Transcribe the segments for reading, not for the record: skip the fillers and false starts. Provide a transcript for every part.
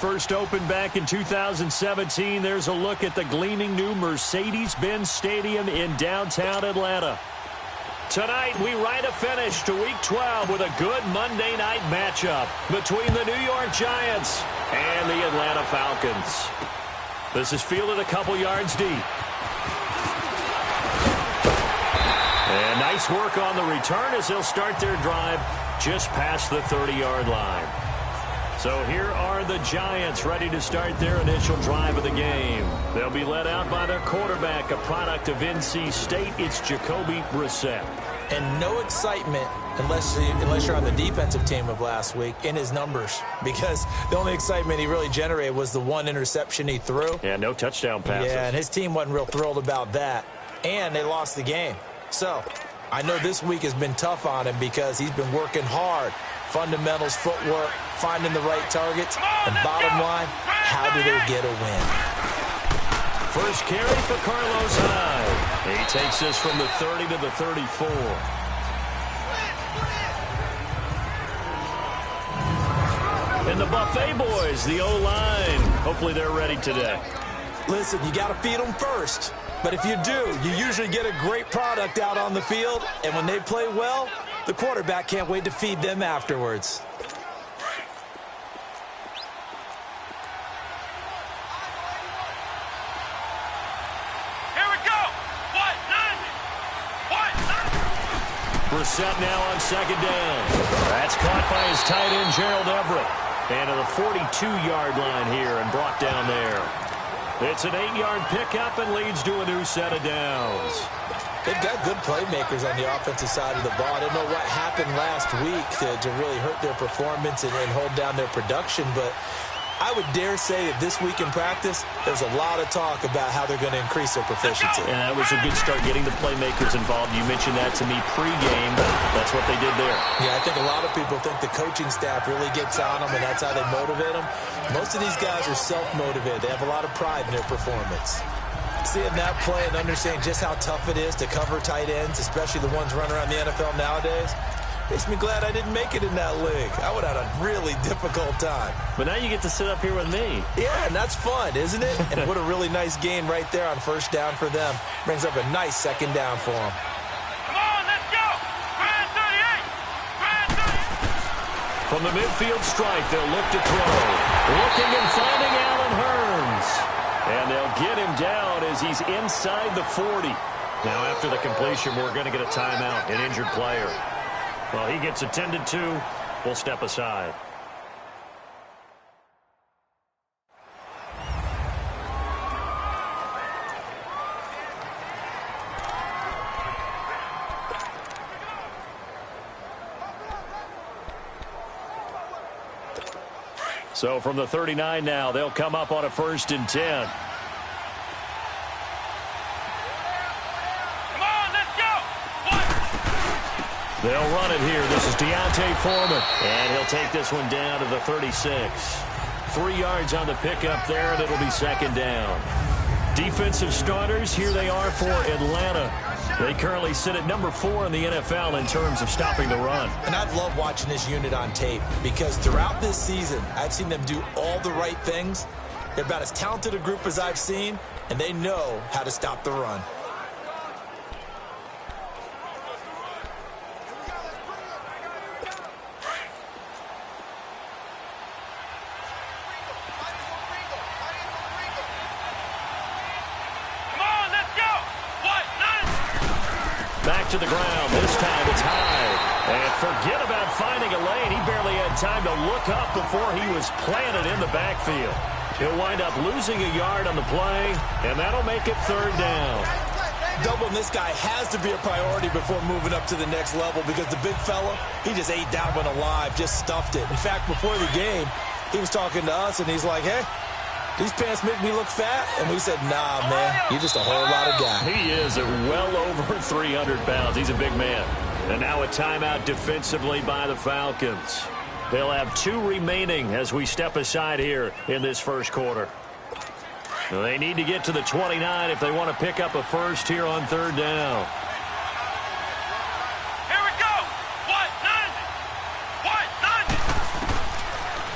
first opened back in 2017. There's a look at the gleaming new Mercedes-Benz Stadium in downtown Atlanta. Tonight, we write a finish to Week 12 with a good Monday night matchup between the New York Giants and the Atlanta Falcons. This is fielded a couple yards deep. And nice work on the return as they'll start their drive just past the 30-yard line. So here are the Giants ready to start their initial drive of the game. They'll be led out by their quarterback, a product of NC State. It's Jacoby Brissett. And no excitement unless you're on the defensive team of last week in his numbers, because the only excitement he really generated was the one interception he threw. Yeah, no touchdown passes. Yeah, and his team wasn't real thrilled about that. And they lost the game. So I know this week has been tough on him because he's been working hard. Fundamentals, footwork, finding the right targets, and bottom line, how do they get a win? First carry for Carlos Hyde. He takes this from the 30 to the 34. And the Buffet boys, the O-line. Hopefully they're ready today. Listen, you got to feed them first. But if you do, you usually get a great product out on the field. And when they play well, the quarterback can't wait to feed them afterwards. Here we go. Brissett now on second down. That's caught by his tight end, Gerald Everett. And to the 42-yard line here and brought down there. It's an 8-yard pickup and leads to a new set of downs. They've got good playmakers on the offensive side of the ball. I don't know what happened last week to really hurt their performance and hold down their production, but I would dare say that this week in practice, there's a lot of talk about how they're going to increase their proficiency. And that was a good start getting the playmakers involved. You mentioned that to me pregame. That's what they did there. Yeah, I think a lot of people think the coaching staff really gets on them, and that's how they motivate them. Most of these guys are self-motivated. They have a lot of pride in their performance. Seeing that play and understanding just how tough it is to cover tight ends, especially the ones running around the NFL nowadays, makes me glad I didn't make it in that league. I would have had a really difficult time. But now you get to sit up here with me. Yeah, and that's fun, isn't it? And what a really nice game right there on first down for them. Brings up a nice second down for them. Come on, let's go. Grand 38. From the midfield stripe, they'll look to throw. Looking and finding Allen Hurns. And they'll get him down as he's inside the 40. Now, after the completion, we're going to get a timeout, an injured player. Well, he gets attended to. We'll step aside. So from the 39 now, they'll come up on a 1st and 10. Come on, let's go. They'll run it here. This is D'Onta Foreman. And he'll take this one down to the 36. 3 yards on the pickup there, and it'll be second down. Defensive starters, here they are for Atlanta. They currently sit at number 4 in the NFL in terms of stopping the run. And I've loved watching this unit on tape because throughout this season, I've seen them do all the right things. They're about as talented a group as I've seen, and they know how to stop the run. Back to the ground. This time it's high. And forget about finding a lane. He barely had time to look up before he was planted in the backfield. He'll wind up losing a yard on the play, and that'll make it third down. Doubling this guy has to be a priority before moving up to the next level because the big fella, he just ate that one alive, just stuffed it. In fact, before the game, he was talking to us, and he's like, hey, these pants make me look fat? And we said, nah, man, you're just a whole lot of guy. He is well over 300 pounds. He's a big man. And now a timeout defensively by the Falcons. They'll have 2 remaining as we step aside here in this first quarter. They need to get to the 29 if they want to pick up a first here on third down.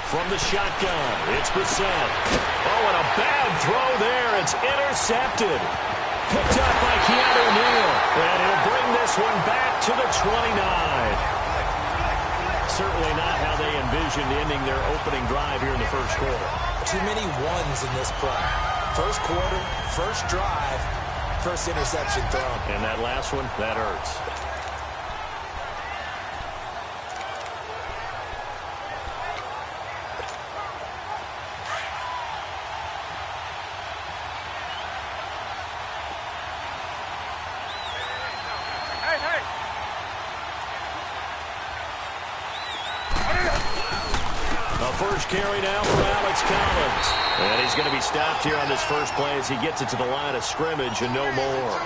from the shotgun. It's Brissett. Oh, and a bad throw there. It's intercepted. Picked up by Keanu Neal. And he'll bring this one back to the 29. Certainly not how they envisioned ending their opening drive here in the first quarter. Too many ones in this play. First quarter, first drive, first interception thrown. And that last one, that hurts. First carry now for Alex Collins. And he's going to be stopped here on this first play as he gets it to the line of scrimmage and no more.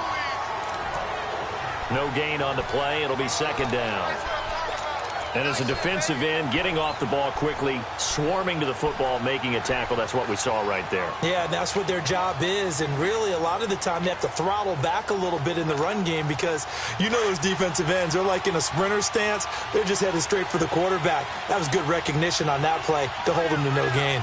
No gain on the play. It'll be second down. And as a defensive end, getting off the ball quickly, swarming to the football, making a tackle, that's what we saw right there. Yeah, and that's what their job is. And really, a lot of the time, they have to throttle back a little bit in the run game because you know those defensive ends, they're like in a sprinter stance. They're just headed straight for the quarterback. That was good recognition on that play to hold them to no gain.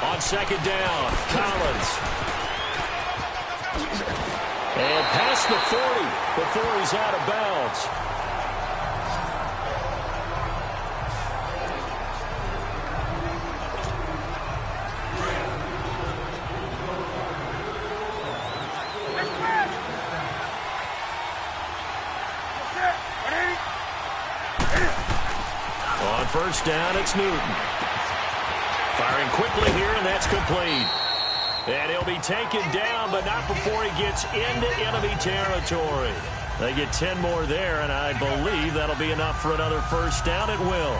On second down, Collins. And past the 40 before he's out of bounds. On first down, it's Newton. Firing quickly here, and that's complete. And he'll be taken down, but not before he gets into enemy territory. They get 10 more there, and I believe that'll be enough for another first down. It will.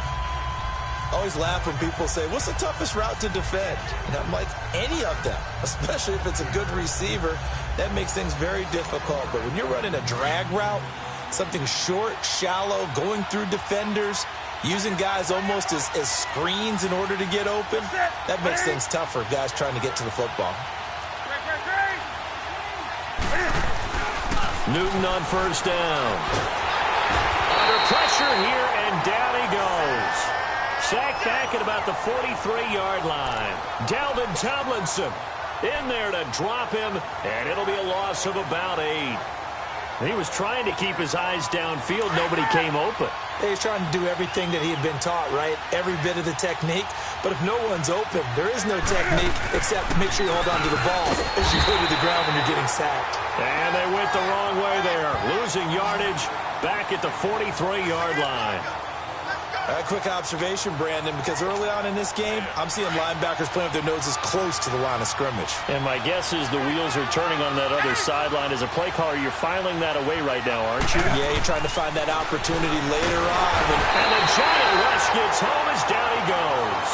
Always laugh when people say, what's the toughest route to defend? And I'm like, any of them, especially if it's a good receiver. That makes things very difficult. But when you're running a drag route, something short, shallow, going through defenders, using guys almost as screens in order to get open, that makes things tough for guys trying to get to the football. Newton on first down. Under pressure here, and down he goes. Sacked back at about the 43-yard line. Dalvin Tomlinson in there to drop him, and it'll be a loss of about 8. He was trying to keep his eyes downfield. Nobody came open. He's trying to do everything that he had been taught, right? Every bit of the technique. But if no one's open, there is no technique except make sure you hold on to the ball as you go to the ground when you're getting sacked. And they went the wrong way there. Losing yardage back at the 43-yard line. A quick observation, Brandon, because early on in this game, I'm seeing linebackers playing with their noses close to the line of scrimmage. And my guess is the wheels are turning on that other sideline. As a play caller, you're filing that away right now, aren't you? Yeah, you're trying to find that opportunity later on. And the giant rush gets home as down he goes.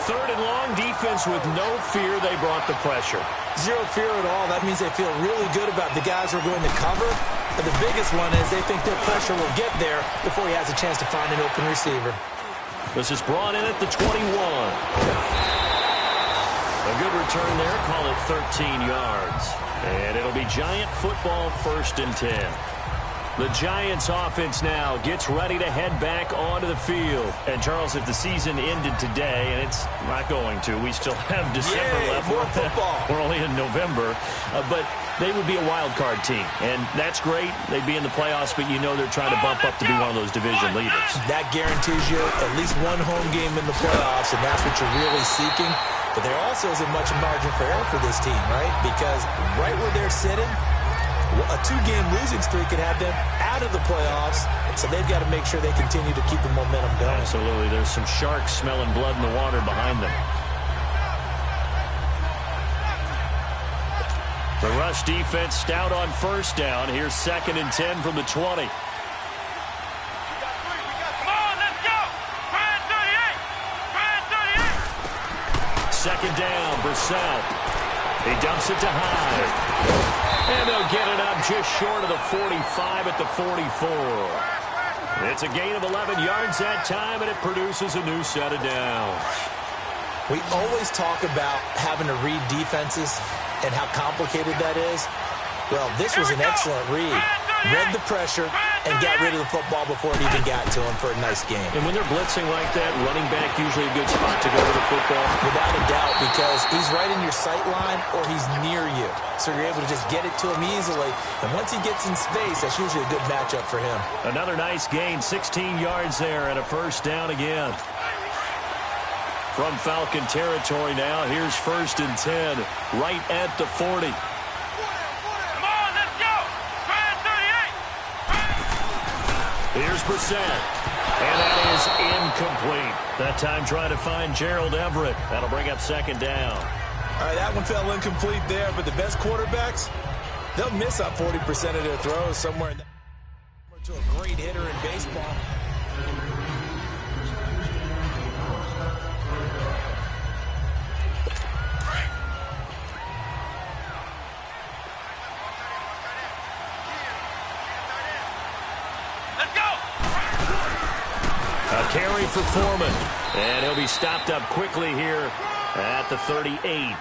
Third and long, defense with no fear. They brought the pressure. Zero fear at all. That means they feel really good about the guys who are going to cover. But the biggest one is they think their pressure will get there before he has a chance to find an open receiver. This is brought in at the 21. A good return there. Call it 13 yards. And it'll be Giant football, 1st and 10. The Giants offense now gets ready to head back onto the field. And, Charles, if the season ended today, and it's not going to, we still have December left. More football. We're only in November. But they would be a wild card team. And that's great. They'd be in the playoffs, but you know they're trying to bump up to be one of those division leaders. That guarantees you at least one home game in the playoffs, and that's what you're really seeking. But there also isn't much margin for error for this team, right? Because right where they're sitting, a 2-game losing streak could have them out of the playoffs, so they've got to make sure they continue to keep the momentum going. Absolutely. There's some sharks smelling blood in the water behind them. The rush defense stout on first down. Here's 2nd and 10 from the 20. Come on, let's go! Try 38! Try 38! Second down, Brissett. He dumps it to Hyde. And they'll get it up just short of the 45 at the 44. It's a gain of 11 yards that time, and it produces a new set of downs. We always talk about having to read defenses and how complicated that is. Well, this was an excellent read. Read the pressure and got rid of the football before it even got to him for a nice game. And when they're blitzing like that, running back usually a good spot to go to the football. Without a doubt, because he's right in your sight line or he's near you. So you're able to just get it to him easily. And once he gets in space, that's usually a good matchup for him. Another nice gain, 16 yards there and a first down again. From Falcon territory now, here's 1st and 10, right at the 40. Here's Brissett, and that is incomplete. That time trying to find Gerald Everett. That'll bring up 2nd down. All right, that one fell incomplete there, but the best quarterbacks, they'll miss on 40% of their throws somewhere in to a great hitter in baseball. A carry for Foreman, and he'll be stopped up quickly here at the 38.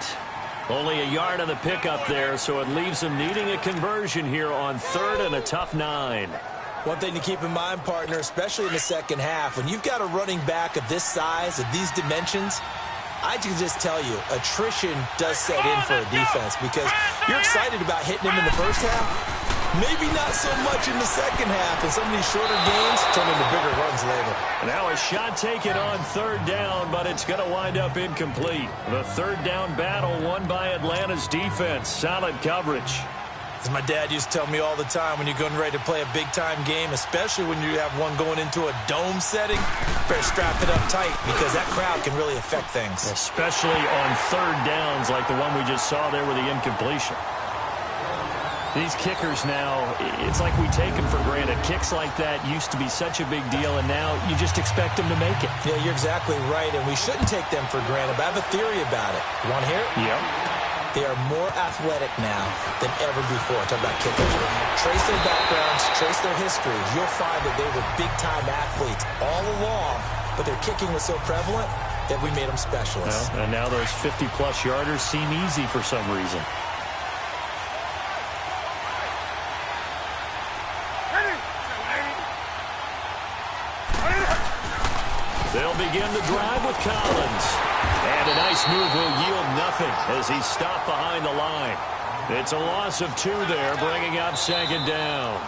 Only a yard on the pickup there, so it leaves him needing a conversion here on 3rd and a tough 9. One thing to keep in mind, partner, especially in the second half, when you've got a running back of this size, of these dimensions, I can just tell you, attrition does set in for a defense because you're excited about hitting him in the first half. Maybe not so much in the second half, and some of these shorter games turn into bigger runs later. Now a shot taken on 3rd down, but it's going to wind up incomplete. The 3rd down battle won by Atlanta's defense. Solid coverage. As my dad used to tell me all the time, when you're getting ready to play a big-time game, especially when you have one going into a dome setting, better strap it up tight because that crowd can really affect things. Especially on 3rd downs like the one we just saw there with the incompletion. These kickers now, it's like we take them for granted. Kicks like that used to be such a big deal, and now you just expect them to make it. Yeah, you're exactly right, and we shouldn't take them for granted, but I have a theory about it. You want to hear it? Yep. They are more athletic now than ever before. Talk about kickers. Trace their backgrounds, trace their histories. You'll find that they were big-time athletes all along, but their kicking was so prevalent that we made them specialists. Well, and now those 50-plus yarders seem easy for some reason. They'll begin the drive with Collins. And a nice move will yield nothing as he's stopped behind the line. It's a loss of 2 there, bringing up 2nd down.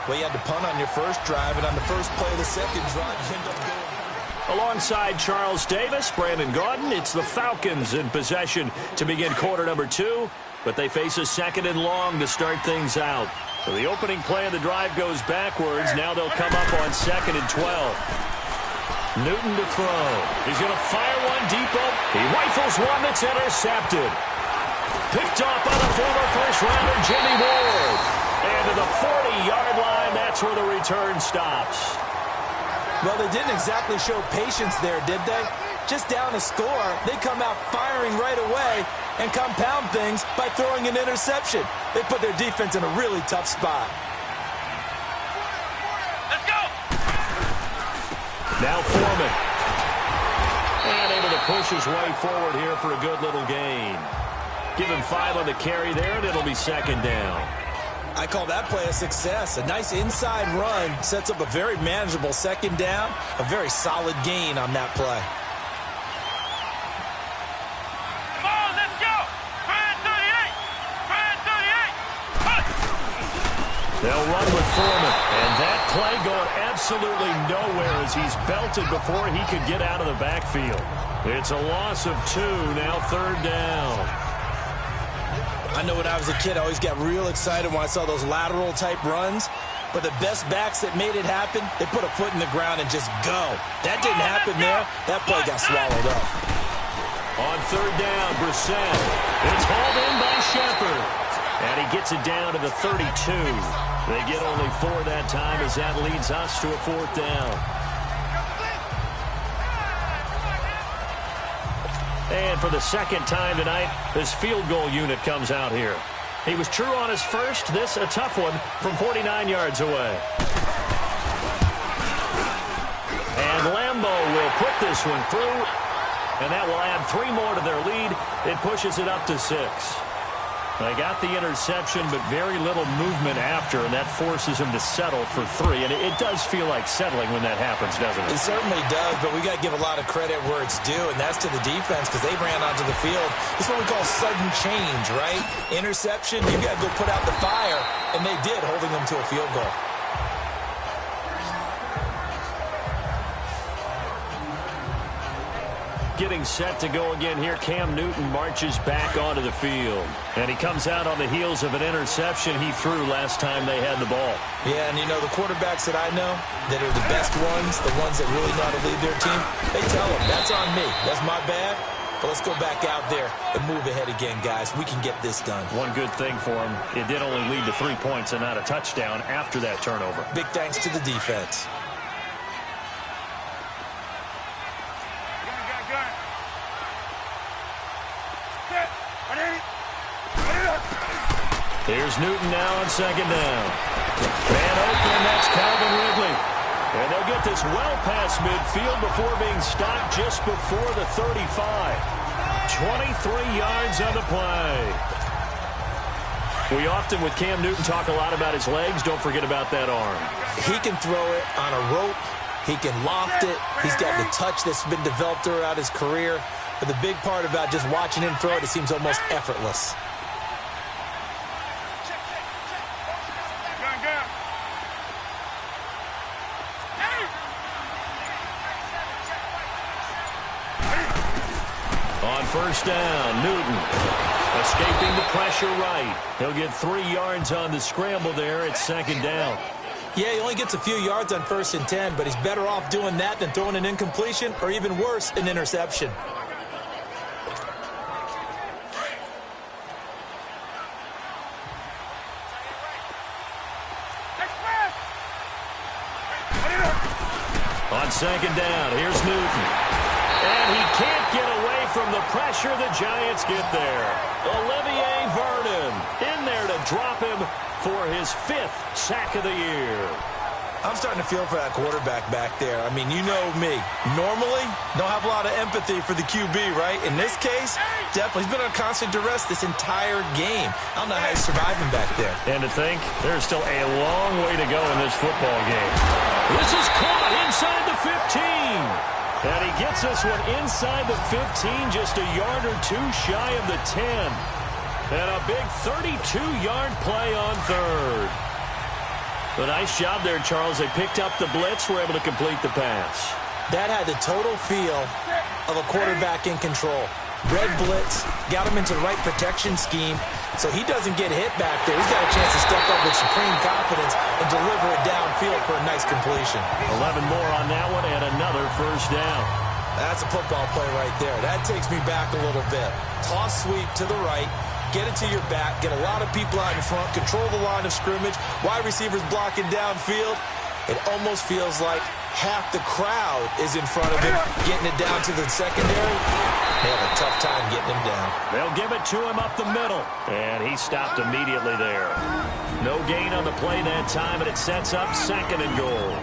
Well, you had to punt on your first drive, and on the first play of the second drive, you end up going. Alongside Charles Davis, Brandon Gaudin, it's the Falcons in possession to begin quarter number 2, but they face a 2nd and long to start things out. So the opening play of the drive goes backwards. Now they'll come up on 2nd and 12. Newton to throw. He's going to fire one deep up. He rifles one that's intercepted. Picked off by the former first-rounder Jimmy Ward. And to the 40-yard line, that's where the return stops. Well, they didn't exactly show patience there, did they? Just down a score, they come out firing right away and compound things by throwing an interception. They put their defense in a really tough spot. Now Foreman. And able to push his way forward here for a good little gain. Give him 5 on the carry there, and it'll be 2nd down. I call that play a success. A nice inside run sets up a very manageable 2nd down. A very solid gain on that play. Come on, let's go! Brand 38! Brand 38! They'll run with Foreman. And that play going absolutely nowhere as he's belted before he could get out of the backfield. It's a loss of 2, now 3rd down. I know when I was a kid, I always got real excited when I saw those lateral-type runs. But the best backs that made it happen, they put a foot in the ground and just go. That didn't happen there. That play got swallowed up. On 3rd down, Brissett. It's hauled in by Shepard. And he gets it down to the 32. They get only 4 that time as that leads us to a 4th down. And for the 2nd time tonight, this field goal unit comes out here. He was true on his first. This a tough one from 49 yards away. And Lambeau will put this one through. And that will add 3 more to their lead. It pushes it up to 6. They got the interception, but very little movement after, and that forces him to settle for 3. And it does feel like settling when that happens, doesn't it? It certainly does, but we got to give a lot of credit where it's due, and that's to the defense because they ran onto the field. It's what we call sudden change, right? Interception, you got to go put out the fire, and they did, holding them to a field goal. Getting set to go again here. Cam Newton marches back onto the field. And he comes out on the heels of an interception he threw last time they had the ball. Yeah, and you know, the quarterbacks that I know that are the best ones, the ones that really know how to lead their team, they tell them, that's on me. That's my bad. But let's go back out there and move ahead again, guys. We can get this done. One good thing for him, it did only lead to 3 points and not a touchdown after that turnover. Big thanks to the defense. Here's Newton now on second down. Man open, that's Calvin Ridley. And they'll get this well past midfield before being stopped just before the 35. 23 yards on the play. We often, with Cam Newton, talk a lot about his legs. Don't forget about that arm. He can throw it on a rope. He can loft it. He's got the touch that's been developed throughout his career. But the big part about just watching him throw it, it seems almost effortless. On first down, Newton escaping the pressure right. He'll get 3 yards on the scramble there at second down. Yeah, he only gets a few yards on 1st and 10, but he's better off doing that than throwing an incompletion or even worse, an interception. On second down, here's Newton. And he can't get away from the pressure. The Giants get there. Olivier Vernon in there to drop him for his 5th sack of the year. I'm starting to feel for that quarterback back there. I mean, you know me. Normally, don't have a lot of empathy for the QB, right? In this case, definitely. He's been on constant duress this entire game. I don't know how he's surviving back there. And to think, there's still a long way to go in this football game. This is caught inside the 15. And he gets this one inside the 15, just a yard or 2 shy of the 10. And a big 32-yard play on third. A nice job there, Charles. They picked up the blitz, were able to complete the pass. That had the total feel of a quarterback in control. Red blitz, got him into the right protection scheme, so he doesn't get hit back there. He's got a chance to step up with supreme confidence and deliver it downfield for a nice completion. 11 more on that one and another first down. That's a football play right there. That takes me back a little bit. Toss sweep to the right. Get it to your back, get a lot of people out in front, control the line of scrimmage, wide receivers blocking downfield. It almost feels like half the crowd is in front of him, getting it down to the secondary. They have a tough time getting him down. They'll give it to him up the middle, and he stopped immediately there. No gain on the play that time, and it sets up 2nd and goal.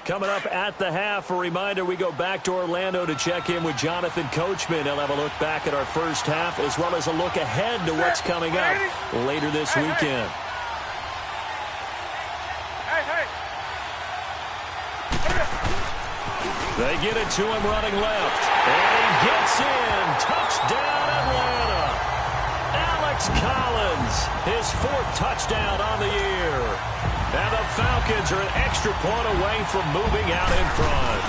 Coming up at the half, a reminder, we go back to Orlando to check in with Jonathan Coachman. He'll have a look back at our first half as well as a look ahead to what's coming up later this weekend. They get it to him running left. And he gets in. Touchdown, Atlanta. Alex Collins, his 4th touchdown on the year. And the Falcons are an extra point away from moving out in front.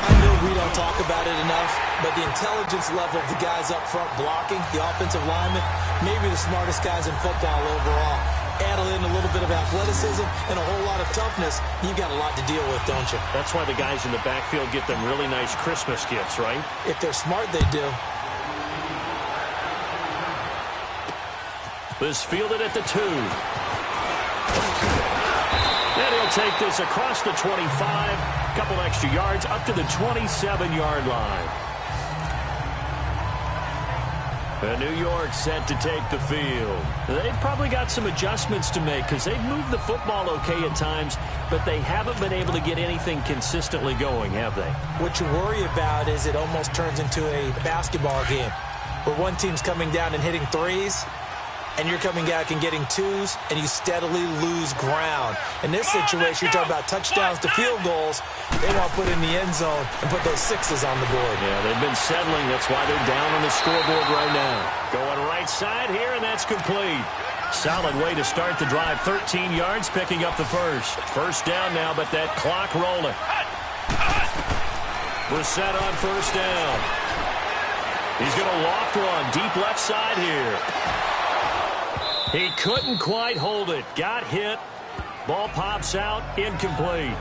I know we don't talk about it enough, but the intelligence level of the guys up front blocking, the offensive linemen, maybe the smartest guys in football overall. Add in a little bit of athleticism and a whole lot of toughness, you've got a lot to deal with, don't you? That's why the guys in the backfield get them really nice Christmas gifts, right? If they're smart, they do. This fielded at the 2. And he'll take this across the 25. Couple extra yards up to the 27-yard line. New York set to take the field. They've probably got some adjustments to make because they've moved the football okay at times, but they haven't been able to get anything consistently going, have they? What you worry about is it almost turns into a basketball game where one team's coming down and hitting threes, and you're coming back and getting twos, and you steadily lose ground. In this situation, you're talking about touchdowns to field goals. They want to put in the end zone and put those sixes on the board. Yeah, they've been settling. That's why they're down on the scoreboard right now. Going right side here, and that's complete. Solid way to start the drive. 13 yards, picking up the first. First down now, but that clock rolling. Brissett on first down. He's going to loft one. Deep left side here. He couldn't quite hold it. Got hit. Ball pops out. Incomplete.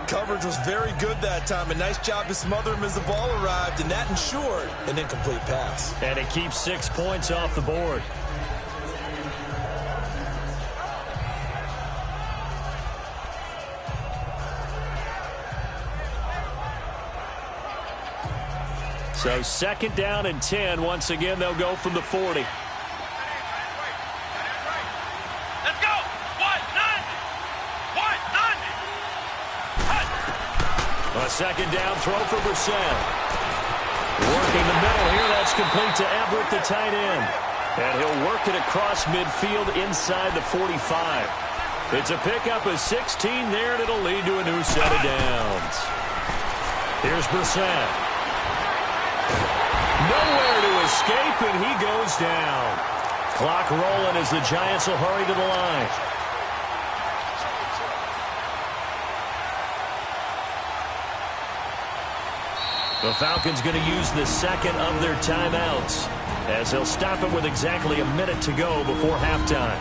Coverage was very good that time. A nice job to smother him as the ball arrived, and that ensured an incomplete pass. And it keeps 6 points off the board. So second down and 10. Once again, they'll go from the 40. A second down throw for Brissett. Working the middle here. That's complete to Everett, the tight end. And he'll work it across midfield inside the 45. It's a pickup of 16 there, and it'll lead to a new set of downs. Here's Brissett. Nowhere to escape, and he goes down. Clock rolling as the Giants will hurry to the line. The Falcons going to use the second of their timeouts as they'll stop it with exactly a minute to go before halftime.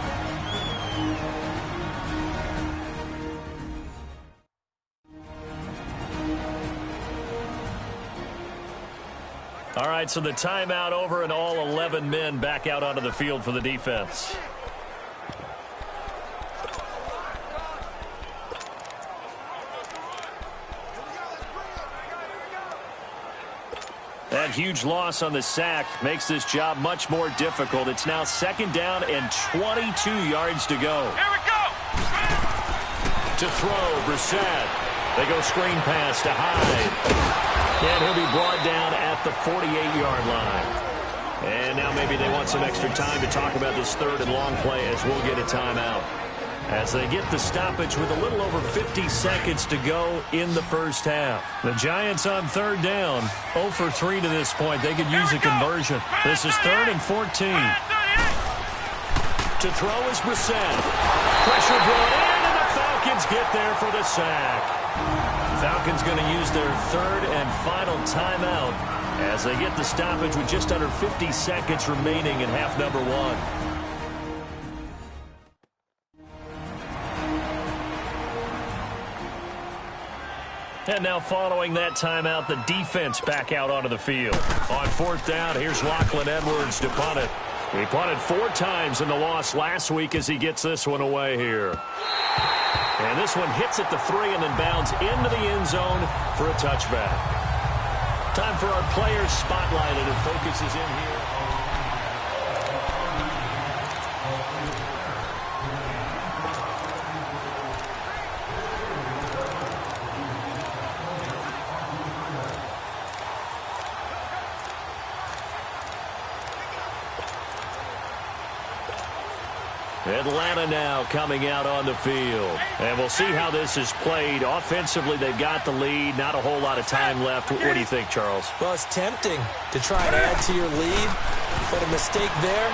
All right, so the timeout over and all 11 men back out onto the field for the defense. That huge loss on the sack makes this job much more difficult. It's now second down and 22 yards to go. Here we go! To throw, Brissett. They go screen pass to Hyde. And he'll be brought down at the 48-yard line. And now maybe they want some extra time to talk about this third and long play as we'll get a timeout. As they get the stoppage with a little over 50 seconds to go in the first half. The Giants on third down, 0 for 3 to this point. They could use a conversion. This is third and 14. To throw is Brissett. Pressure brought in, and the Falcons get there for the sack. Falcons going to use their third and final timeout as they get the stoppage with just under 50 seconds remaining in half number one. And now following that timeout, the defense back out onto the field. On fourth down, here's Lachlan Edwards to punt it. He punted 4 times in the loss last week as he gets this one away here. And this one hits at the 3 and then bounds into the end zone for a touchback. Time for our players spotlighted and focuses in here. Atlanta now coming out on the field. And we'll see how this is played. Offensively, they've got the lead. Not a whole lot of time left. What do you think, Charles? Well, it's tempting to try and add to your lead, but a mistake there,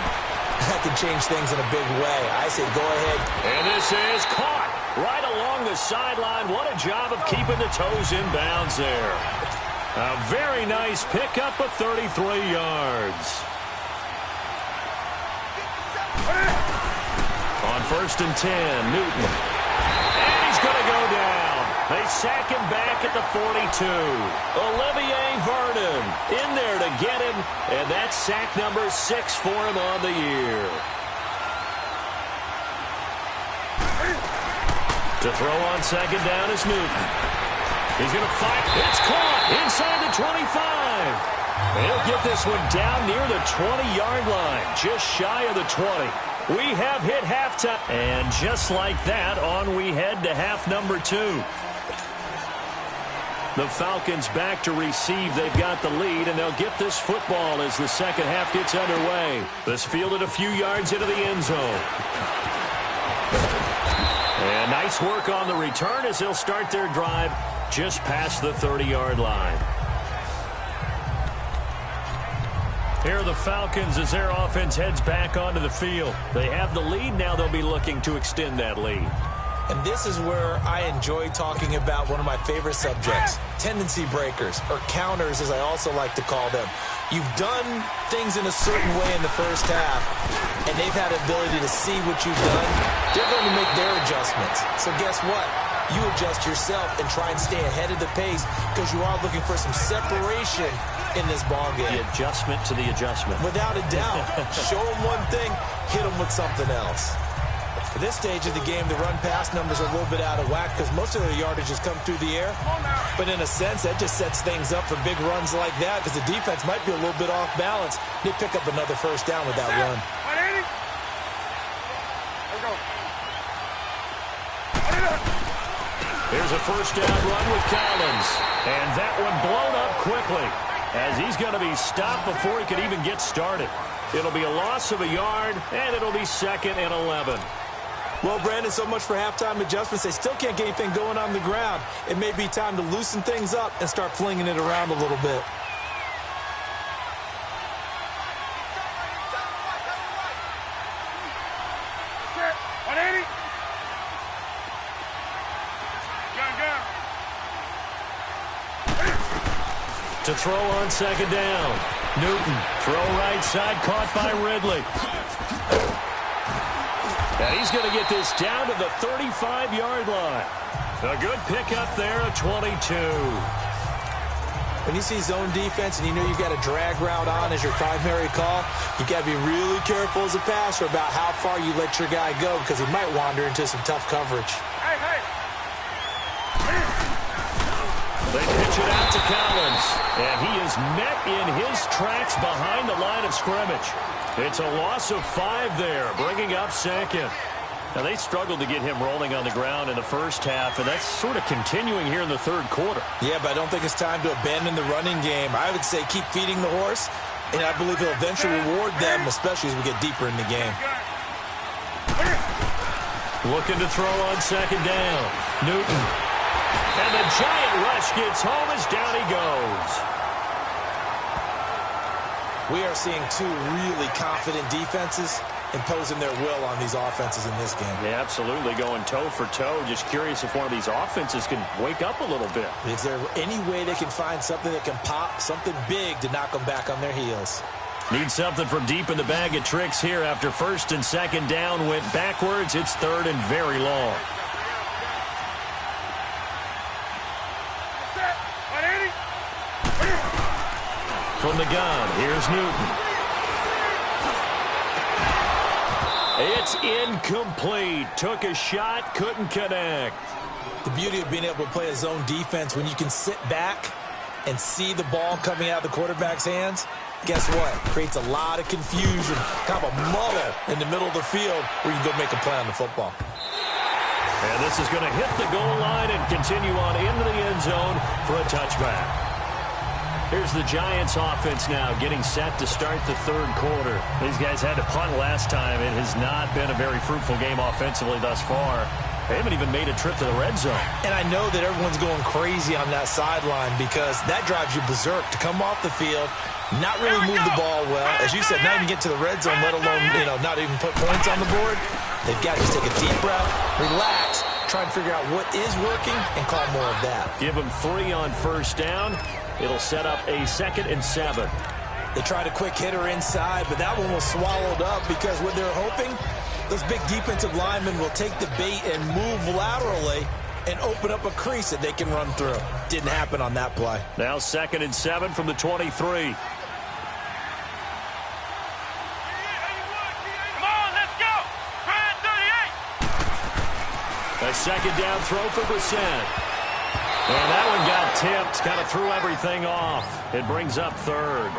that can change things in a big way. I say go ahead. And this is caught right along the sideline. What a job of keeping the toes in bounds there. A very nice pickup of 33 yards. On first and 10, Newton. And he's going to go down. They sack him back at the 42. Olivier Vernon in there to get him, and that's sack number 6 for him on the year. To throw on second down is Newton. He's going to fight. It's caught inside the 25. He'll get this one down near the 20-yard line, just shy of the 20. We have hit halftime. And just like that, on we head to half number 2. The Falcons back to receive. They've got the lead, and they'll get this football as the second half gets underway. This fielded a few yards into the end zone. And nice work on the return as they'll start their drive just past the 30-yard line. Here are the Falcons as their offense heads back onto the field. They have the lead. Now they'll be looking to extend that lead. And this is where I enjoy talking about one of my favorite subjects, tendency breakers, or counters as I also like to call them. You've done things in a certain way in the first half, and they've had the ability to see what you've done. They're going to make their adjustments. So guess what? You adjust yourself and try and stay ahead of the pace because you are looking for some separation in this ball game. The adjustment to the adjustment. Without a doubt. Show them one thing, hit them with something else. At this stage of the game, the run-pass numbers are a little bit out of whack because most of their yardage has come through the air. But in a sense, that just sets things up for big runs like that because the defense might be a little bit off balance. They pick up another first down with that run. Here's a first down run with Collins. And that one blown up quickly as he's going to be stopped before he can even get started. It'll be a loss of a yard, and it'll be 2nd and 11. Well, Brandon, so much for halftime adjustments. They still can't get anything going on the ground. It may be time to loosen things up and start flinging it around a little bit. To throw on 2nd down. Newton, throw right side, caught by Ridley. And he's going to get this down to the 35-yard line. A good pickup there at 22. When you see zone defense and you know you've got a drag route on as your primary call, you got to be really careful as a passer about how far you let your guy go because he might wander into some tough coverage. They pitch it out to Collins, and he is met in his tracks behind the line of scrimmage. It's a loss of 5 there, bringing up 2nd. Now, they struggled to get him rolling on the ground in the first half, and that's sort of continuing here in the third quarter. Yeah, but I don't think it's time to abandon the running game. I would say keep feeding the horse, and I believe he'll eventually reward them, especially as we get deeper in the game. Looking to throw on 2nd down. Newton. And the giant rush gets home as down he goes. We are seeing two really confident defenses imposing their will on these offenses in this game. Yeah, absolutely, going toe for toe. Just curious if one of these offenses can wake up a little bit. Is there any way they can find something that can pop, something big to knock them back on their heels? Need something from deep in the bag of tricks here after 1st and 2nd down went backwards. It's 3rd and very long. From the gun, here's Newton. It's incomplete. Took a shot, couldn't connect. The beauty of being able to play a zone defense when you can sit back and see the ball coming out of the quarterback's hands, guess what? Creates a lot of confusion, kind of a muddle in the middle of the field where you can go make a play on the football. And this is going to hit the goal line and continue on into the end zone for a touchback. Here's the Giants offense now getting set to start the third quarter. These guys had to punt last time. It has not been a very fruitful game offensively thus far. They haven't even made a trip to the red zone. And I know that everyone's going crazy on that sideline because that drives you berserk to come off the field, not really move the ball well. As you said, not even get to the red zone, let alone, not even put points on the board. They've got to just take a deep breath, relax, try and figure out what is working and call more of that. Give them 3 on first down. It'll set up a 2nd and 7. They tried a quick hitter inside, but that one was swallowed up because what they're hoping, those big defensive linemen will take the bait and move laterally and open up a crease that they can run through. Didn't happen on that play. Now 2nd and 7 from the 23. Come on, let's go. Try 38. A 2nd down throw for Brissett. And that one got tipped, kind of threw everything off. It brings up third.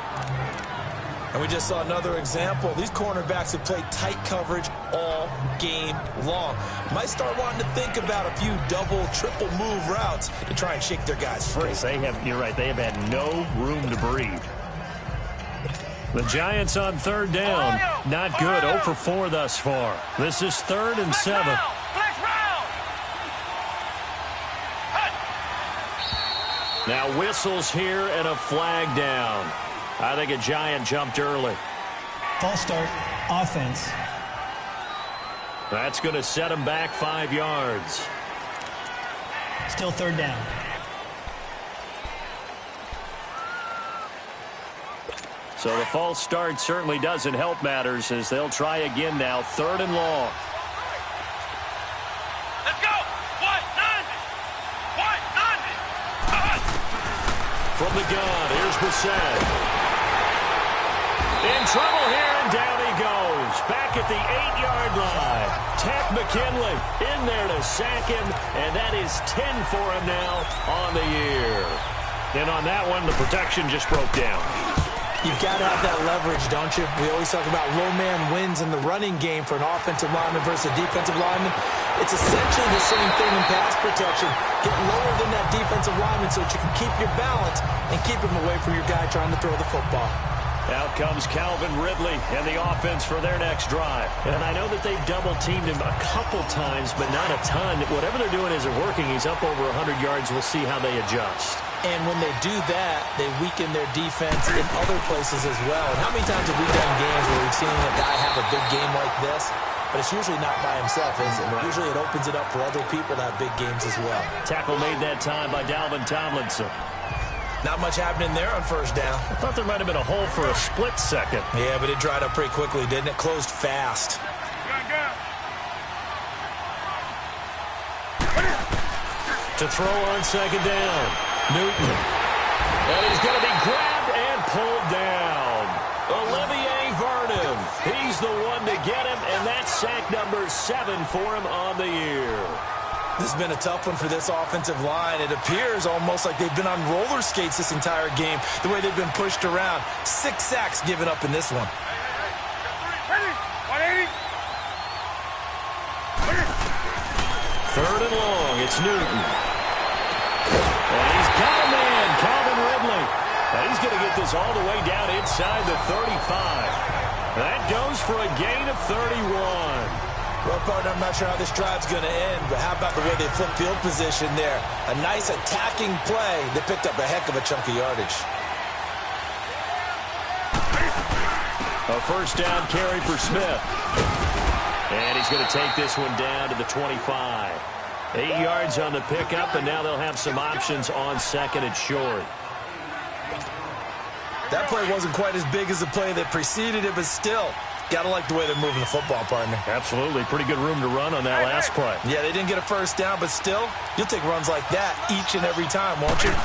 And we just saw another example. These cornerbacks have played tight coverage all game long. Might start wanting to think about a few double, triple move routes to try and shake their guys free. You're right, they have had no room to breathe. The Giants on third down. Not good, 0 for 4 thus far. This is 3rd and 7. Now whistles here and a flag down. I think a Giant jumped early. False start, offense. That's going to set him back 5 yards. Still 3rd down. So the false start certainly doesn't help matters as they'll try again now, 3rd and long. Let's go. What? None. From the gun, here's Brissett. In trouble here, and down he goes. Back at the 8-yard line. Tack McKinley in there to sack him, and that is 10 for him now on the year. And on that one, the protection just broke down. You've got to have that leverage, don't you? We always talk about low man wins in the running game for an offensive lineman versus a defensive lineman. It's essentially the same thing in pass protection. Get lower than that defensive lineman so that you can keep your balance and keep him away from your guy trying to throw the football. Out comes Calvin Ridley and the offense for their next drive. And I know that they've double-teamed him a couple times, but not a ton. Whatever they're doing isn't working. He's up over 100 yards. We'll see how they adjust. And when they do that, they weaken their defense in other places as well. And how many times have we done games where we've seen a guy have a big game like this? But it's usually not by himself, is it? Right. Usually it opens it up for other people to have big games as well. Tackle made that time by Dalvin Tomlinson. Not much happening there on first down. I thought there might have been a hole for a split second. Yeah, but it dried up pretty quickly, didn't it? Closed fast. To throw on second down. Newton. And he's going to be grabbed and pulled down. Olivier Vernon. He's the one to get him, and that's sack number 7 for him on the year. This has been a tough one for this offensive line. It appears almost like they've been on roller skates this entire game, the way they've been pushed around. 6 sacks given up in this one. Third and long. It's Newton. And he's got a man, Calvin Ridley. And he's going to get this all the way down inside the 35. That goes for a gain of 31. Well, partner, I'm not sure how this drive's going to end, but how about the way they flip field position there? A nice attacking play that picked up a heck of a chunk of yardage. A first down carry for Smith. And he's going to take this one down to the 25. 8 yards on the pickup, and now they'll have some options on second and short. That play wasn't quite as big as the play that preceded it, but still, got to like the way they're moving the football, partner. Absolutely. Pretty good room to run on that last play. Yeah, they didn't get a first down, but still, you'll take runs like that each and every time, won't you?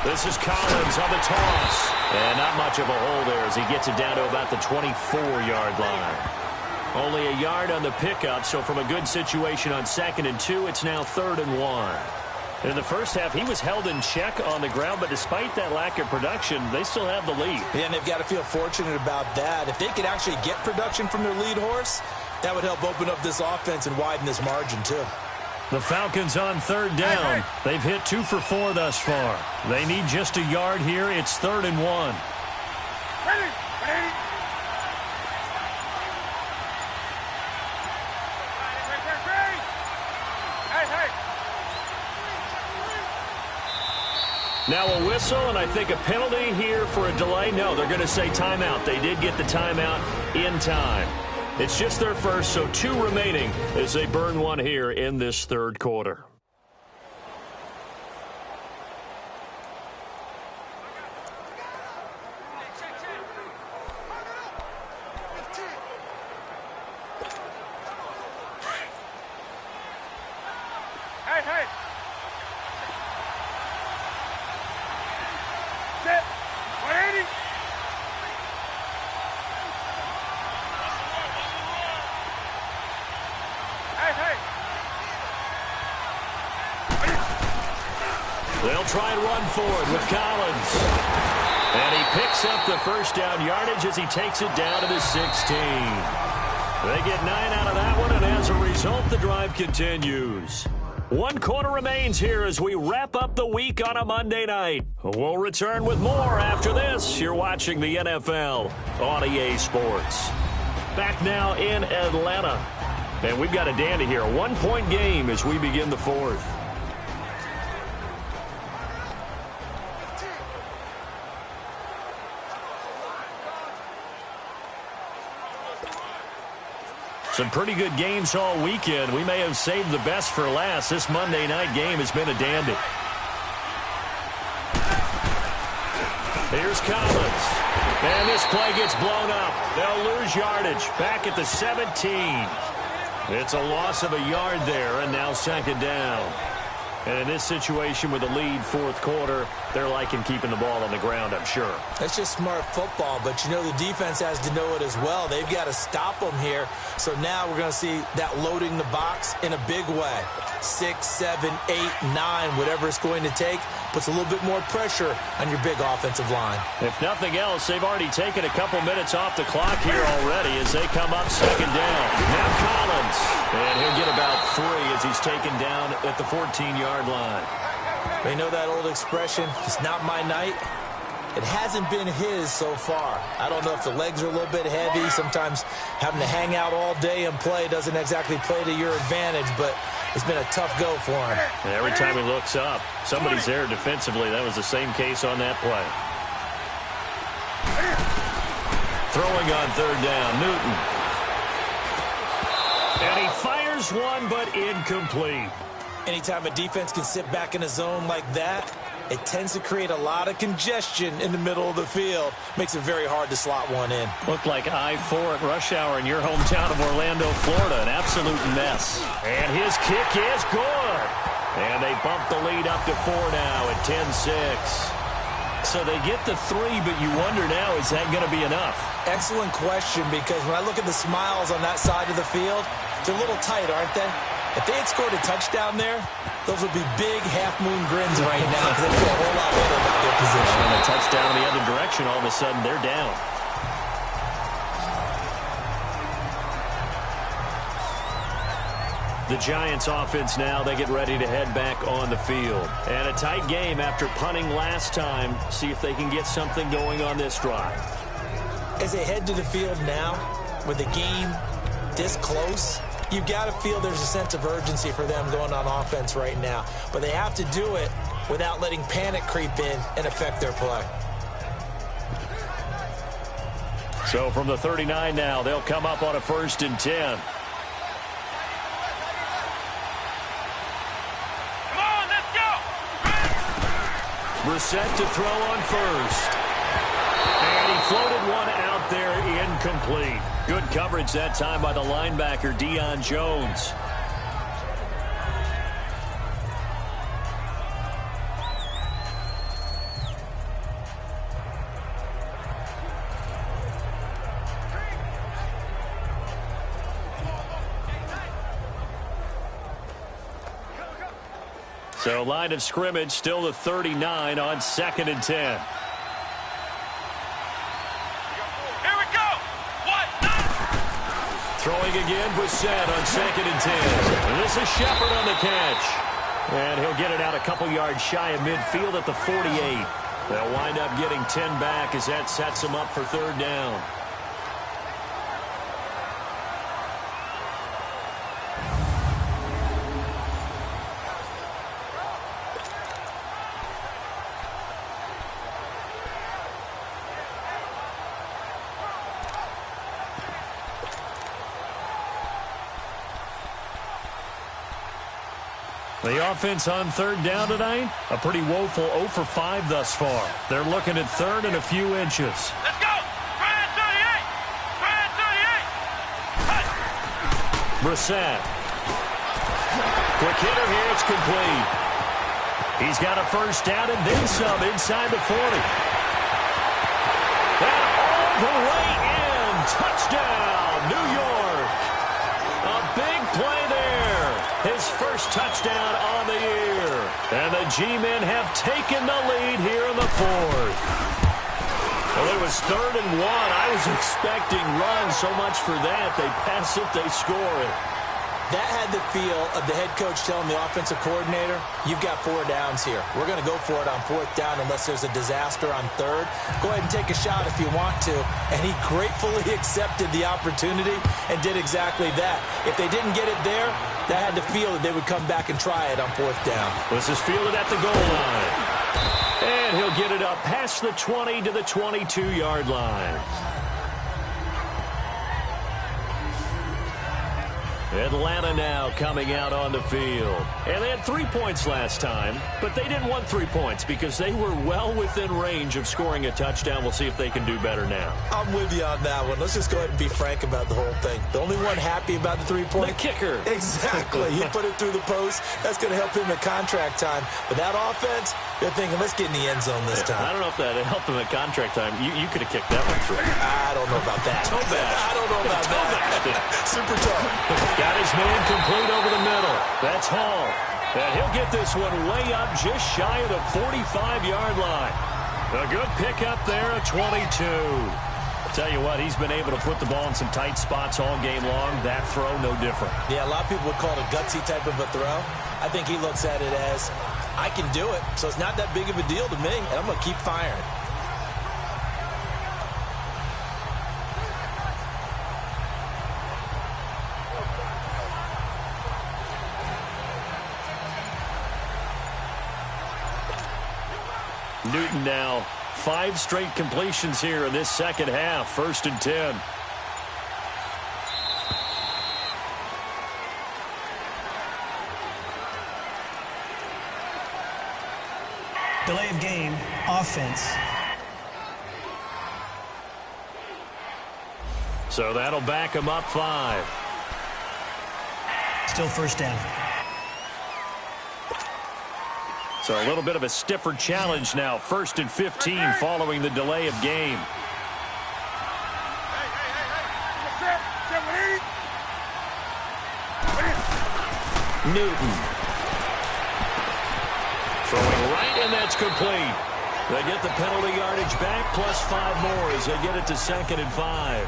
This is Collins on the toss. And not much of a hole there as he gets it down to about the 24-yard line. Only a yard on the pickup, so from a good situation on 2nd and 2, it's now 3rd and 1. In the first half, he was held in check on the ground, but despite that lack of production, they still have the lead. Yeah, and they've got to feel fortunate about that. If they could actually get production from their lead horse, that would help open up this offense and widen this margin, too. The Falcons on 3rd down. They've hit 2 for 4 thus far. They need just a yard here. It's 3rd and 1. Now a whistle, and I think a penalty here for a delay. No, they're going to say timeout. They did get the timeout in time. It's just their first, so 2 remaining as they burn one here in this 3rd quarter. they'll try and run for it with Collins. And he picks up the first down yardage as he takes it down to the 16. They get 9 out of that one, and as a result, the drive continues. 1 quarter remains here as we wrap up the week on a Monday night. We'll return with more after this. You're watching the NFL on EA Sports. Back now in Atlanta. And we've got a dandy here. A 1-point game as we begin the fourth. Some pretty good games all weekend. We may have saved the best for last. This Monday night game has been a dandy. Here's Collins. And this play gets blown up. They'll lose yardage. Back at the 17. It's a loss of a yard there, and now second down. And in this situation with the lead fourth quarter, they're liking keeping the ball on the ground, I'm sure. That's just smart football, but you know the defense has to know it as well. They've got to stop them here. So now we're going to see that loading the box in a big way. 6, 7, 8, 9, whatever it's going to take, puts a little bit more pressure on your big offensive line. If nothing else, they've already taken a couple minutes off the clock here already as they come up second down. Now Collins, and he'll get about 3 as he's taken down at the 14-yard line. They know that old expression, it's not my night. It hasn't been his so far. I don't know if the legs are a little bit heavy. Sometimes having to hang out all day and play doesn't exactly play to your advantage, but it's been a tough go for him. And every time he looks up, somebody's there defensively. That was the same case on that play. Throwing on third down, Newton. And he fires one, but incomplete. Anytime a defense can sit back in a zone like that, it tends to create a lot of congestion in the middle of the field. Makes it very hard to slot one in. Looked like I-4 at rush hour in your hometown of Orlando, Florida. An absolute mess. And his kick is good. And they bump the lead up to 4 now at 10-6. So they get the 3, but you wonder now, is that going to be enough? Excellent question, because when I look at the smiles on that side of the field, they're a little tight, aren't they? If they had scored a touchdown there, those would be big half-moon grins right now because they feel a whole lot better about their position. And a touchdown in the other direction, all of a sudden they're down. The Giants offense now, they get ready to head back on the field. And a tight game after punting last time. See if they can get something going on this drive. As they head to the field now, with the game this close, you've got to feel there's a sense of urgency for them going on offense right now. But they have to do it without letting panic creep in and affect their play. So from the 39 now, they'll come up on a 1st and 10. Come on, let's go! Brissett to throw on first. And he floated one out there, incomplete. Good coverage that time by the linebacker, Deion Jones. So line of scrimmage still the 39 on 2nd and 10. Throwing again, Brissett on 2nd and 10. And this is Shepard on the catch. And he'll get it out a couple yards shy of midfield at the 48. They'll wind up getting 10 back as that sets them up for 3rd down. The offense on 3rd down tonight, a pretty woeful 0 for 5 thus far. They're looking at 3rd and a few inches. Let's go! Try at 38! Try at 38! Hey! Brissett. Quick hitter here, it's complete. He's got a 1st down and then some inside the 40. And all the way in. Touchdown, New York. A big play there. His 1st touchdown on the year. And the G-men have taken the lead here in the fourth. Well, it was 3rd and 1. I was expecting runs, so much for that. They pass it, they score it. That had the feel of the head coach telling the offensive coordinator, you've got 4 downs here. We're going to go for it on 4th down unless there's a disaster on 3rd. Go ahead and take a shot if you want to. And he gratefully accepted the opportunity and did exactly that. If they didn't get it there, that had the feel that they would come back and try it on 4th down. This is fielded at the goal line. And he'll get it up past the 20 to the 22-yard line. Atlanta now coming out on the field. And they had 3 points last time, but they didn't want 3 points because they were well within range of scoring a touchdown. We'll see if they can do better now. I'm with you on that one. Let's just go ahead and be frank about the whole thing. The only one happy about the 3-point? The kicker. Exactly. He put it through the post. That's going to help him at contract time. But that offense, they're thinking, let's get in the end zone this time. I don't know if that helped him at contract time. You could have kicked that one through. I don't know about that. Toe bash. I don't know about that. Super toe. Got his man complete over the middle. That's Hall. And he'll get this one way up just shy of the 45-yard line. A good pickup there at 22. Tell you what, he's been able to put the ball in some tight spots all game long. That throw, no different. Yeah, a lot of people would call it a gutsy type of a throw. I think he looks at it as, I can do it, so it's not that big of a deal to me, and I'm going to keep firing. Newton now 5 straight completions here in this second half. 1st and 10. Delay of game, offense. So that'll back him up 5. Still 1st down. So a little bit of a stiffer challenge now. 1st and 15 following the delay of game. Newton. Throwing right, and that's complete. They get the penalty yardage back, plus 5 more as they get it to 2nd and 5.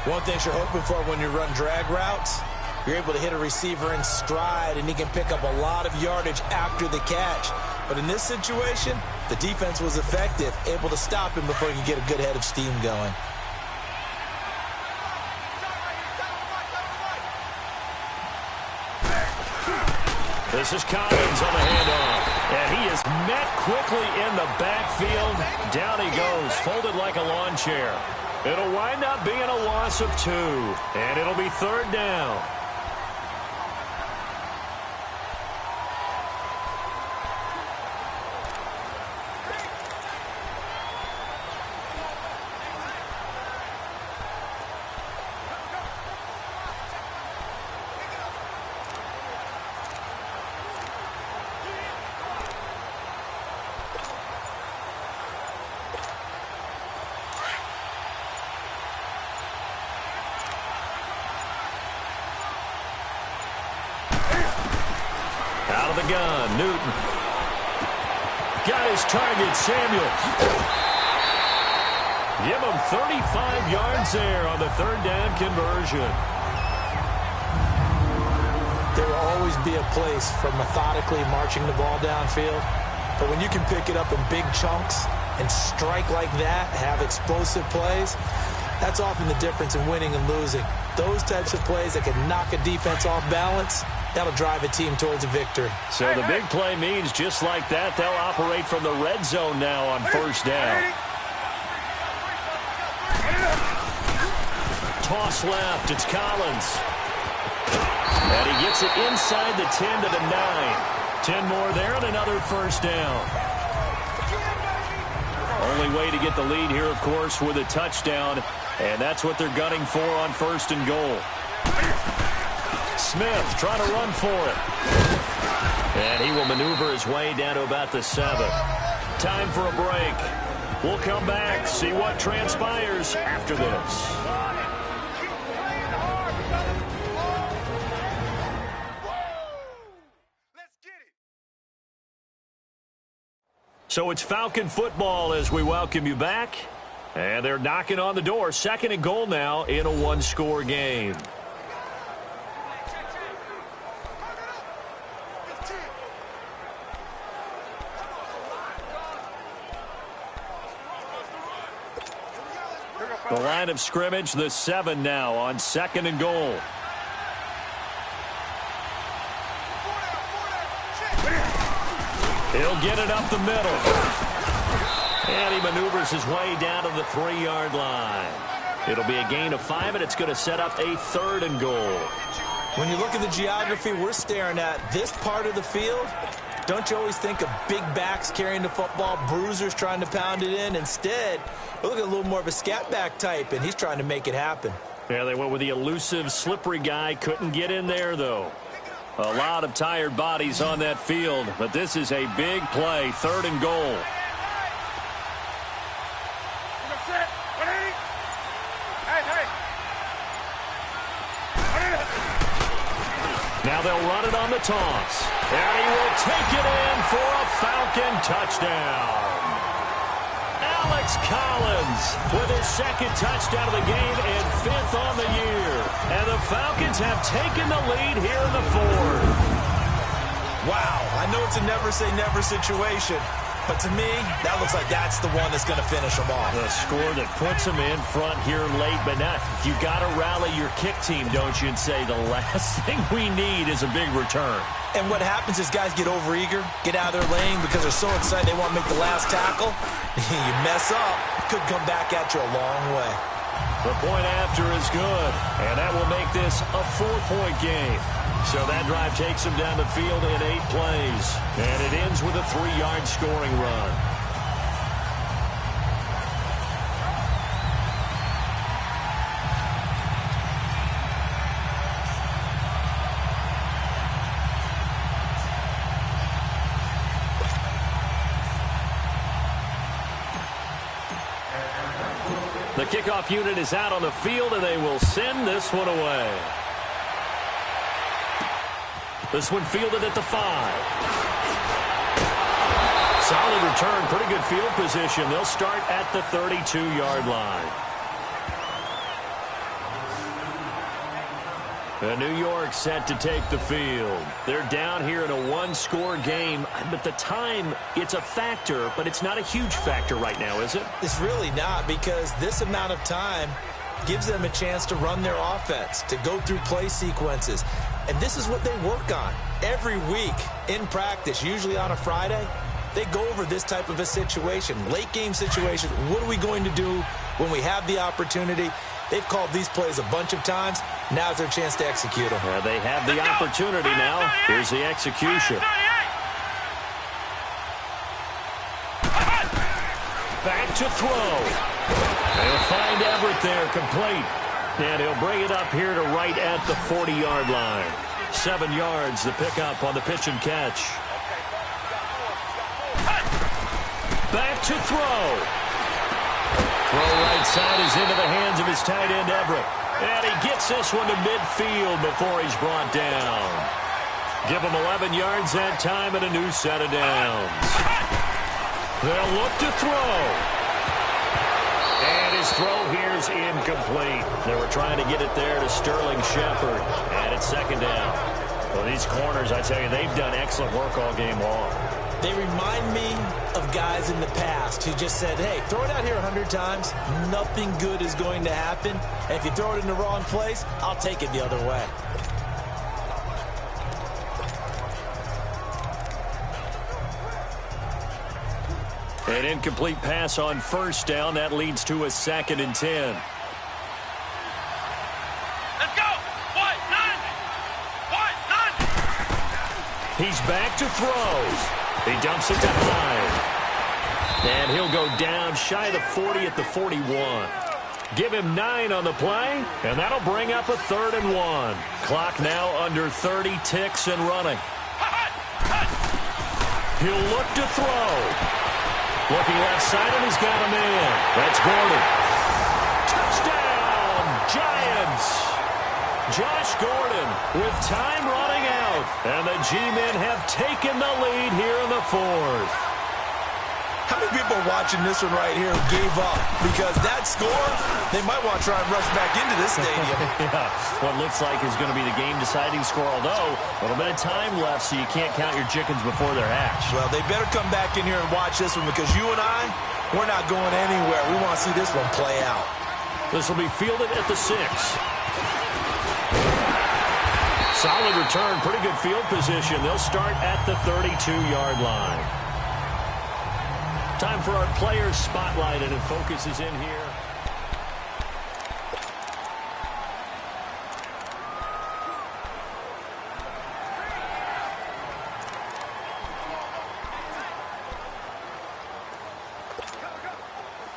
One thing you're hoping for when you run drag routes, you're able to hit a receiver in stride, and he can pick up a lot of yardage after the catch. But in this situation, the defense was effective, able to stop him before he could get a good head of steam going. This is Collins on the handoff. And he is met quickly in the backfield. Down he goes, folded like a lawn chair. It'll wind up being a loss of 2. And it'll be 3rd down. Out of the gun, Newton. Got his target, Samuel. Give him 35 yards there on the 3rd down conversion. There will always be a place for methodically marching the ball downfield. But when you can pick it up in big chunks and strike like that, have explosive plays, that's often the difference in winning and losing. Those types of plays that can knock a defense off balance, that'll drive a team towards a victory. So the big play means just like that, they'll operate from the red zone now on 1st down. Toss left, it's Collins. And he gets it inside the 10 to the 9. 10 more there and another 1st down. Only way to get the lead here, of course, with a touchdown. And that's what they're gunning for on 1st and goal. Smith trying to run for it. And he will maneuver his way down to about the 7. Time for a break. We'll come back, see what transpires after this. So it's Falcon football as we welcome you back. And they're knocking on the door. 2nd and goal now in a one-score game. The line of scrimmage, the 7 now on 2nd and goal. He'll get it up the middle. And he maneuvers his way down to the 3-yard line. It'll be a gain of 5, and it's going to set up a 3rd and goal. When you look at the geography we're staring at, this part of the field, don't you always think of big backs carrying the football, bruisers trying to pound it in? Instead, we look at a little more of a scat back type, and he's trying to make it happen. Yeah, they went with the elusive, slippery guy. Couldn't get in there, though. A lot of tired bodies on that field, but this is a big play, 3rd and goal. Now they'll run it on the toss. And he will take it in for a Falcon touchdown. Alex Collins with his 2nd touchdown of the game and 5th on the year. And the Falcons have taken the lead here in the 4th. Wow, I know it's a never-say-never situation, but to me, that looks like that's the one that's going to finish them off. The score that puts them in front here late, but now you got to rally your kick team, don't you, and say the last thing we need is a big return. And what happens is guys get overeager, get out of their lane because they're so excited they want to make the last tackle. You mess up, it could come back at you a long way. The point after is good, and that will make this a 4-point game. So that drive takes them down the field in 8 plays, and it ends with a 3-yard scoring run. The kickoff unit is out on the field, and they will send this one away. This one fielded at the 5. Solid return, pretty good field position. They'll start at the 32-yard line. New York set to take the field. They're down here in a 1-score game, but the time, it's a factor, but it's not a huge factor right now, is it? It's really not, because this amount of time gives them a chance to run their offense, to go through play sequences. And this is what they work on every week in practice, usually on a Friday. They go over this type of a situation, late game situation. What are we going to do when we have the opportunity? They've called these plays a bunch of times. Now's their chance to execute them. Yeah, they have the opportunity now. Here's the execution. Back to throw. They'll find Everett there, complete. And he'll bring it up here to right at the 40-yard line. 7 yards, the pickup on the pitch and catch. Back to throw. Throw right side is into the hands of his tight end, Everett. And he gets this one to midfield before he's brought down. Give him 11 yards that time and a new set of downs. They'll look to throw. And his throw here's incomplete. They were trying to get it there to Sterling Shepard. And it's 2nd down. Well, these corners, I tell you, they've done excellent work all game long. They remind me of guys in the past who just said, hey, throw it out here 100 times. Nothing good is going to happen. And if you throw it in the wrong place, I'll take it the other way. An incomplete pass on 1st down. That leads to a 2nd and 10. Let's go. 1-9. 1-9. He's back to throw. He dumps it to Hyde. And he'll go down shy of the 40 at the 41. Give him 9 on the play, and that'll bring up a 3rd and 1. Clock now under 30 ticks and running. He'll look to throw. Looking left side, and he's got a man. That's Gordon. Touchdown, Giants. Josh Gordon with time running out. And the G-men have taken the lead here in the 4th. How many people are watching this one right here who gave up? Because that score, they might want to try and rush back into this stadium. Yeah, what looks like is going to be the game-deciding score, although a little bit of time left, so you can't count your chickens before they're hatched. Well, they better come back in here and watch this one because you and I, we're not going anywhere. We want to see this one play out. This will be fielded at the 6. Solid return, pretty good field position. They'll start at the 32-yard line. Time for our players spotlight, and it focuses in here.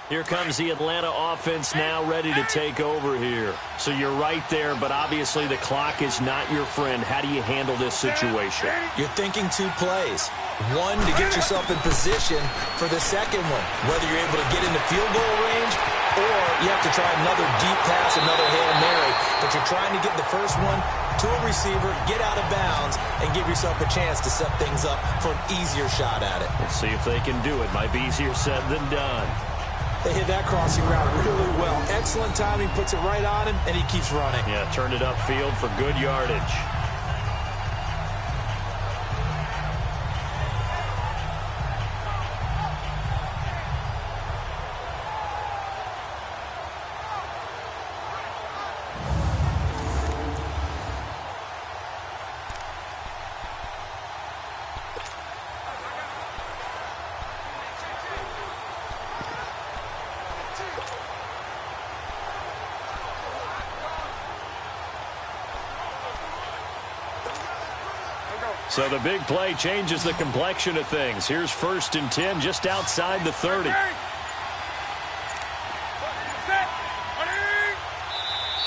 Here comes the Atlanta offense now ready to take over here. So you're right there, but obviously the clock is not your friend. How do you handle this situation? You're thinking 2 plays. One, to get yourself in position for the second one, whether you're able to get into field goal range or you have to try another deep pass, another Hail Mary. But you're trying to get the first one to a receiver, get out of bounds, and give yourself a chance to set things up for an easier shot at it. Let's see if they can do it. Might be easier said than done. They hit that crossing route really well. Excellent timing, puts it right on him, and he keeps running. Yeah, turned it upfield for good yardage. So the big play changes the complexion of things. Here's 1st and 10 just outside the 30.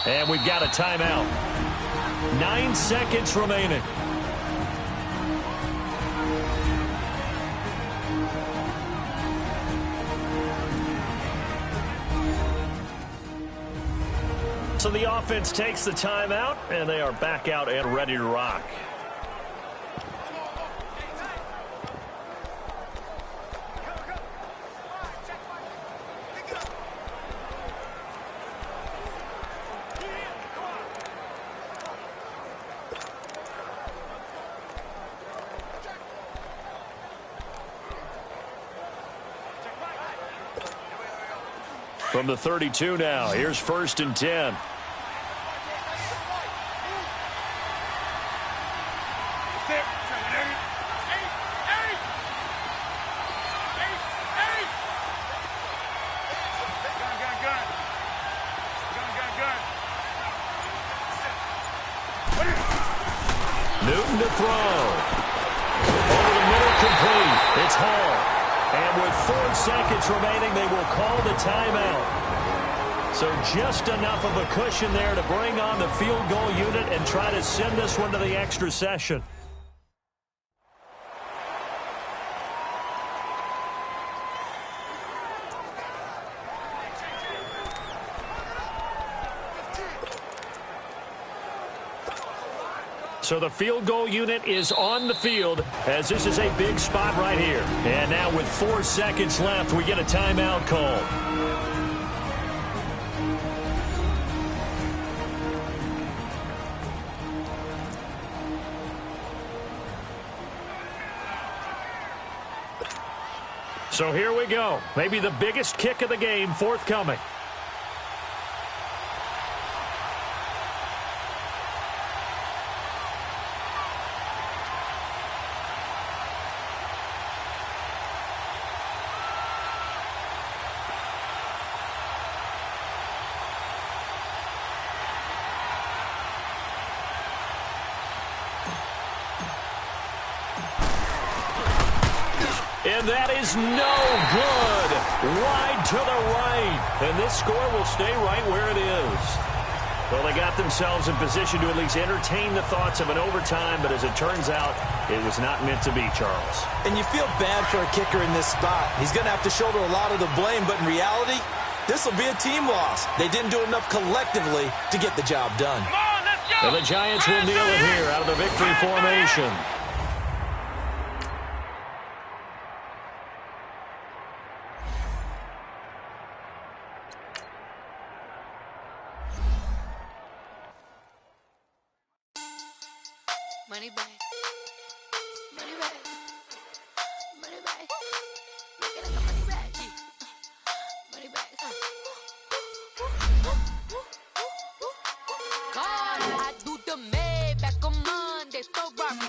And we've got a timeout. 9 seconds remaining. So the offense takes the timeout, and they are back out and ready to rock. From the 32 now, here's 1st and 10. Newton to throw. Over the middle, complete. It's Hall. And with 4 seconds remaining, they will call the timeout. So just enough of a cushion there to bring on the field goal unit and try to send this one to the extra session. So the field goal unit is on the field as this is a big spot right here. And now with 4 seconds left, we get a timeout call. So here we go. Maybe the biggest kick of the game forthcoming. And that is no good. Wide to the right. And this score will stay right where it is. Well, they got themselves in position to at least entertain the thoughts of an overtime, but as it turns out, it was not meant to be, Charles. And you feel bad for a kicker in this spot. He's going to have to shoulder a lot of the blame, but in reality, this will be a team loss. They didn't do enough collectively to get the job done. Come on, let's go. And the Giants will kneel it here out of the victory formation. Money back. Money back. Money back. Make it like a money back. Money back. God, I do the Maybach on Monday. So rock